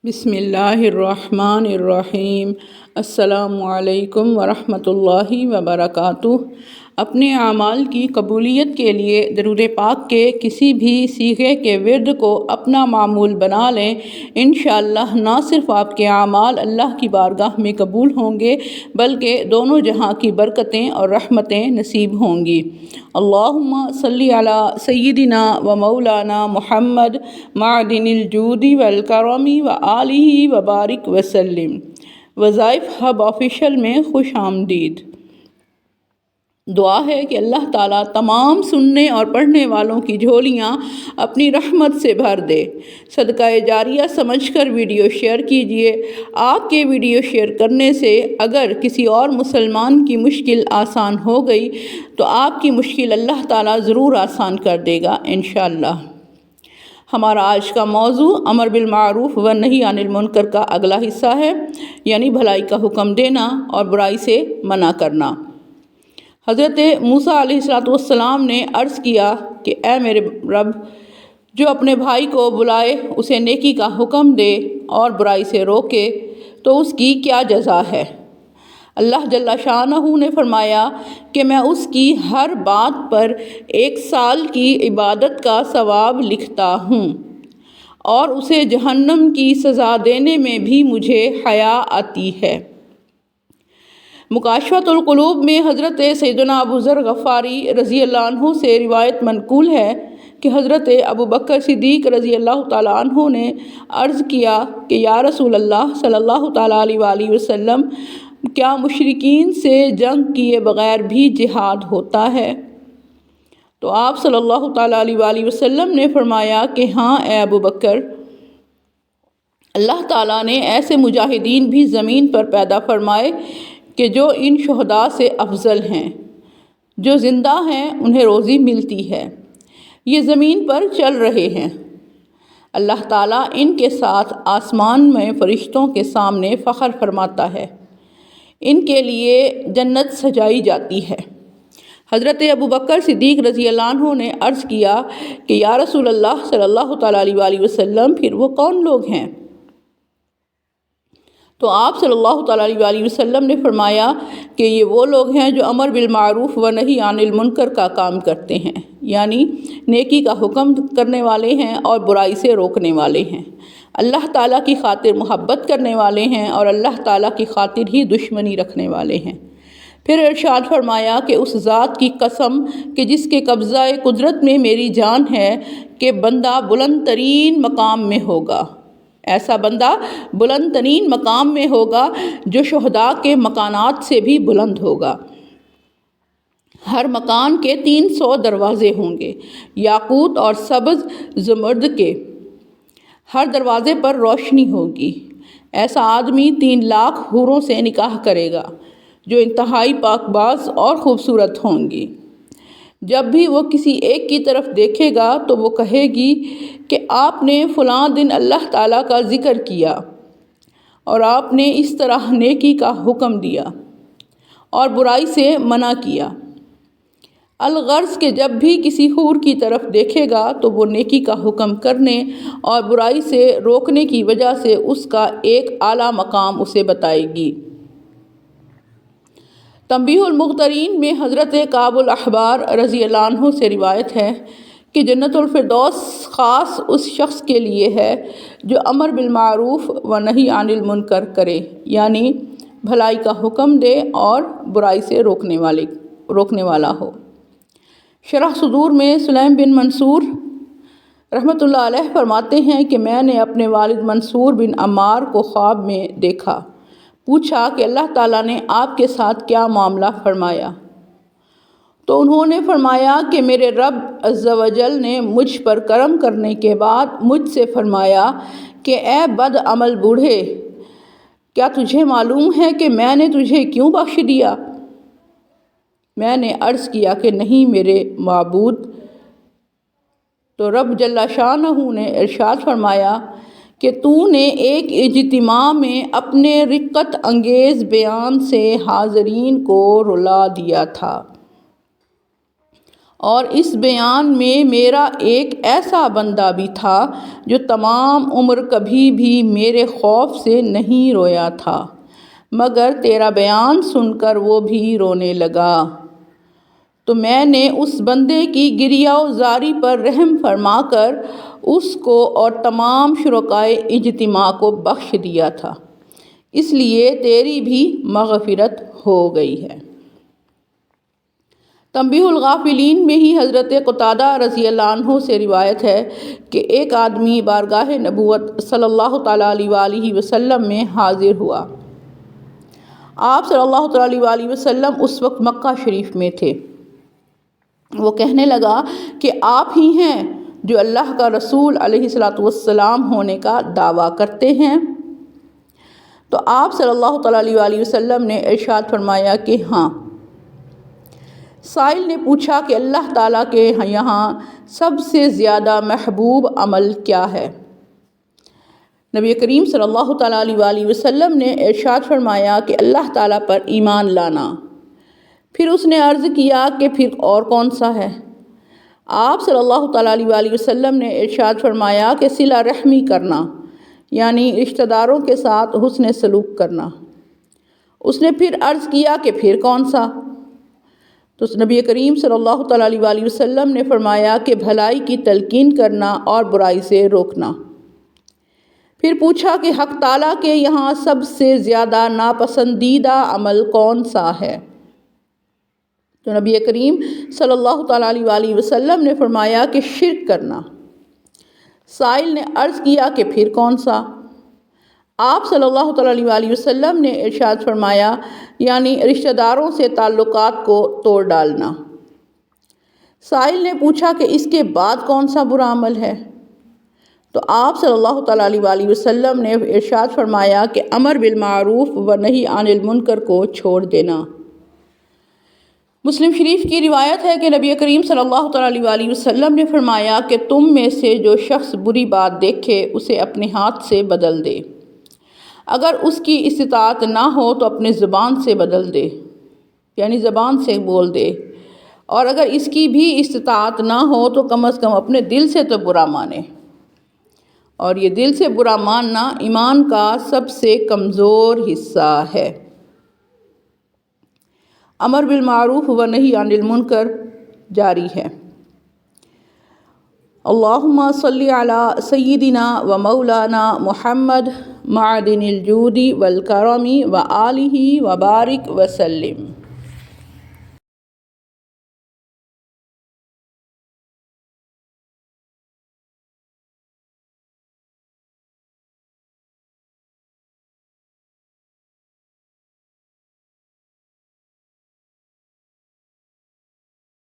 بسم اللہ الرحمن الرحیم۔ السلام علیکم ورحمۃ اللہ وبرکاتہ۔ اپنے اعمال کی قبولیت کے لیے درود پاک کے کسی بھی صیغے کے ورد کو اپنا معمول بنا لیں۔ انشاءاللہ نہ صرف آپ کے اعمال اللہ کی بارگاہ میں قبول ہوں گے بلکہ دونوں جہاں کی برکتیں اور رحمتیں نصیب ہوں گی۔ اللہم صلی علی سیدنا و مولانا محمد معدن الجود والکرم و آلہ وبارک وسلم۔ وظائف ہب آفیشیل میں خوش آمدید۔ دعا ہے کہ اللہ تعالیٰ تمام سننے اور پڑھنے والوں کی جھولیاں اپنی رحمت سے بھر دے۔ صدقہ جاریہ سمجھ کر ویڈیو شیئر کیجئے۔ آپ کے ویڈیو شیئر کرنے سے اگر کسی اور مسلمان کی مشکل آسان ہو گئی تو آپ کی مشکل اللہ تعالیٰ ضرور آسان کر دے گا انشاءاللہ۔ ہمارا آج کا موضوع امر بالمعروف و نہی عن المنکر کا اگلا حصہ ہے، یعنی بھلائی کا حکم دینا اور برائی سے منع کرنا۔ حضرت موسیٰ علیہ السلام نے عرض کیا کہ اے میرے رب، جو اپنے بھائی کو بلائے، اسے نیکی کا حکم دے اور برائی سے روکے تو اس کی کیا جزا ہے؟ اللہ جل شانہ نے فرمایا کہ میں اس کی ہر بات پر 1 سال کی عبادت کا ثواب لکھتا ہوں اور اسے جہنم کی سزا دینے میں بھی مجھے حیا آتی ہے۔ مکاشفۃ القلوب میں حضرت سیدنا ابو ذر غفاری رضی اللہ عنہ سے روایت منقول ہے کہ حضرت ابو بکر صدیق رضی اللہ تعالیٰ عنہ نے عرض کیا کہ یا رسول اللہ صلی اللہ تعالیٰ علیہ وآلہ وسلم، کیا مشرکین سے جنگ کیے بغیر بھی جہاد ہوتا ہے؟ تو آپ صلی اللہ تعالیٰ علیہ وآلہ وسلم نے فرمایا کہ ہاں اے ابو بکر، اللہ تعالیٰ نے ایسے مجاہدین بھی زمین پر پیدا فرمائے کہ جو ان شہداء سے افضل ہیں، جو زندہ ہیں انہیں روزی ملتی ہے، یہ زمین پر چل رہے ہیں۔ اللہ تعالیٰ ان کے ساتھ آسمان میں فرشتوں کے سامنے فخر فرماتا ہے، ان کے لیے جنت سجائی جاتی ہے۔ حضرت ابو بکر صدیق رضی اللہ عنہ نے عرض کیا کہ یا رسول اللہ صلی اللہ تعالیٰ علیہ وآلہ وسلم، پھر وہ کون لوگ ہیں؟ تو آپ صلی اللہ تعالیٰ علیہ وآلہ وسلم نے فرمایا کہ یہ وہ لوگ ہیں جو امر بالمعروف و نہی عن المنکر کا کام کرتے ہیں، یعنی نیکی کا حکم کرنے والے ہیں اور برائی سے روکنے والے ہیں، اللہ تعالیٰ کی خاطر محبت کرنے والے ہیں اور اللہ تعالیٰ کی خاطر ہی دشمنی رکھنے والے ہیں۔ پھر ارشاد فرمایا کہ اس ذات کی قسم کہ جس کے قبضہ قدرت میں میری جان ہے کہ بندہ بلند ترین مقام میں ہوگا، ایسا بندہ بلند ترین مقام میں ہوگا جو شہداء کے مکانات سے بھی بلند ہوگا۔ ہر مکان کے 300 دروازے ہوں گے، یاقوت اور سبز زمرد کے، ہر دروازے پر روشنی ہوگی۔ ایسا آدمی 3 لاکھ حوروں سے نکاح کرے گا جو انتہائی پاک باز اور خوبصورت ہوں گی۔ جب بھی وہ کسی ایک کی طرف دیکھے گا تو وہ کہے گی کہ آپ نے فلاں دن اللہ تعالیٰ کا ذکر کیا اور آپ نے اس طرح نیکی کا حکم دیا اور برائی سے منع کیا۔ الغرض کہ جب بھی کسی حور کی طرف دیکھے گا تو وہ نیکی کا حکم کرنے اور برائی سے روکنے کی وجہ سے اس کا ایک اعلیٰ مقام اسے بتائے گی۔ تنبیہ المغترین میں حضرت کعب الاحبار رضی اللہ عنہ سے روایت ہے کہ جنت الفردوس خاص اس شخص کے لیے ہے جو امر بالمعروف و نہی عن المنکر کرے، یعنی بھلائی کا حکم دے اور برائی سے روکنے والا ہو۔ شرح صدور میں سلیم بن منصور رحمۃ اللہ علیہ فرماتے ہیں کہ میں نے اپنے والد منصور بن عمار کو خواب میں دیکھا، پوچھا کہ اللہ تعالیٰ نے آپ کے ساتھ کیا معاملہ فرمایا؟ تو انہوں نے فرمایا کہ میرے رب عز و جل نے مجھ پر کرم کرنے کے بعد مجھ سے فرمایا کہ اے بد عمل بوڑھے، کیا تجھے معلوم ہے کہ میں نے تجھے کیوں بخش دیا؟ میں نے عرض کیا کہ نہیں میرے معبود۔ تو رب جل شانہ نے ارشاد فرمایا کہ تو نے ایک اجتماع میں اپنے رقت انگیز بیان سے حاضرین کو رلا دیا تھا اور اس بیان میں میرا ایک ایسا بندہ بھی تھا جو تمام عمر کبھی بھی میرے خوف سے نہیں رویا تھا، مگر تیرا بیان سن کر وہ بھی رونے لگا، تو میں نے اس بندے کی گریہ و زاری پر رحم فرما کر اس کو اور تمام شرکائے اجتماع کو بخش دیا تھا، اس لیے تیری بھی مغفرت ہو گئی ہے۔ تنبیہ الغافلین میں ہی حضرت قتادہ رضی اللہ عنہ سے روایت ہے کہ ایک آدمی بارگاہ نبوت صلی اللہ تعالیٰ علیہ وآلہ وسلم میں حاضر ہوا۔ آپ صلی اللہ تعالیٰ علیہ وآلہ وسلم اس وقت مکہ شریف میں تھے۔ وہ کہنے لگا کہ آپ ہی ہیں جو اللہ کا رسول علیہ السلام ہونے کا دعویٰ کرتے ہیں؟ تو آپ صلی اللہ تعالیٰ علیہ وآلہ وسلم نے ارشاد فرمایا کہ ہاں۔ سائل نے پوچھا کہ اللہ تعالیٰ کے یہاں سب سے زیادہ محبوب عمل کیا ہے؟ نبی کریم صلی اللہ تعالیٰ علیہ وآلہ وسلم نے ارشاد فرمایا کہ اللہ تعالیٰ پر ایمان لانا۔ پھر اس نے عرض کیا کہ پھر اور کون سا ہے؟ آپ صلی اللہ تعالیٰ علیہ وآلہ وسلم نے ارشاد فرمایا کہ صلہ رحمی کرنا، یعنی رشتہ داروں کے ساتھ حسن سلوک کرنا۔ اس نے پھر عرض کیا کہ پھر کون سا؟ تو نبی کریم صلی اللہ تعالیٰ علیہ وآلہ وسلم نے فرمایا کہ بھلائی کی تلقین کرنا اور برائی سے روکنا۔ پھر پوچھا کہ حق تعالیٰ کے یہاں سب سے زیادہ ناپسندیدہ عمل کون سا ہے؟ تو نبی کریم صلی اللہ تعالیٰ علیہ وآلہ وسلم نے فرمایا کہ شرک کرنا۔ سائل نے عرض کیا کہ پھر کون سا؟ آپ صلی اللہ تعالیٰ علیہ وآلہ وسلم نے ارشاد فرمایا یعنی رشتہ داروں سے تعلقات کو توڑ ڈالنا۔ سائل نے پوچھا کہ اس کے بعد کون سا برا عمل ہے؟ تو آپ صلی اللہ تعالیٰ علیہ وآلہ وسلم نے ارشاد فرمایا کہ امر بالمعروف و نہی عن المنکر کو چھوڑ دینا۔ مسلم شریف کی روایت ہے کہ نبی کریم صلی اللہ تعالیٰ علیہ وآلہ وسلم نے فرمایا کہ تم میں سے جو شخص بری بات دیکھے اسے اپنے ہاتھ سے بدل دے، اگر اس کی استطاعت نہ ہو تو اپنے زبان سے بدل دے، یعنی زبان سے بول دے، اور اگر اس کی بھی استطاعت نہ ہو تو کم از کم اپنے دل سے تو برا مانے، اور یہ دل سے برا ماننا ایمان کا سب سے کمزور حصہ ہے۔ امر بالمعروف و نہی عن المنکر جاری ہے۔ اللہم صلی علی سیدنا و مولانا محمد معدن الجود والکرم و آلہ و بارک وسلم۔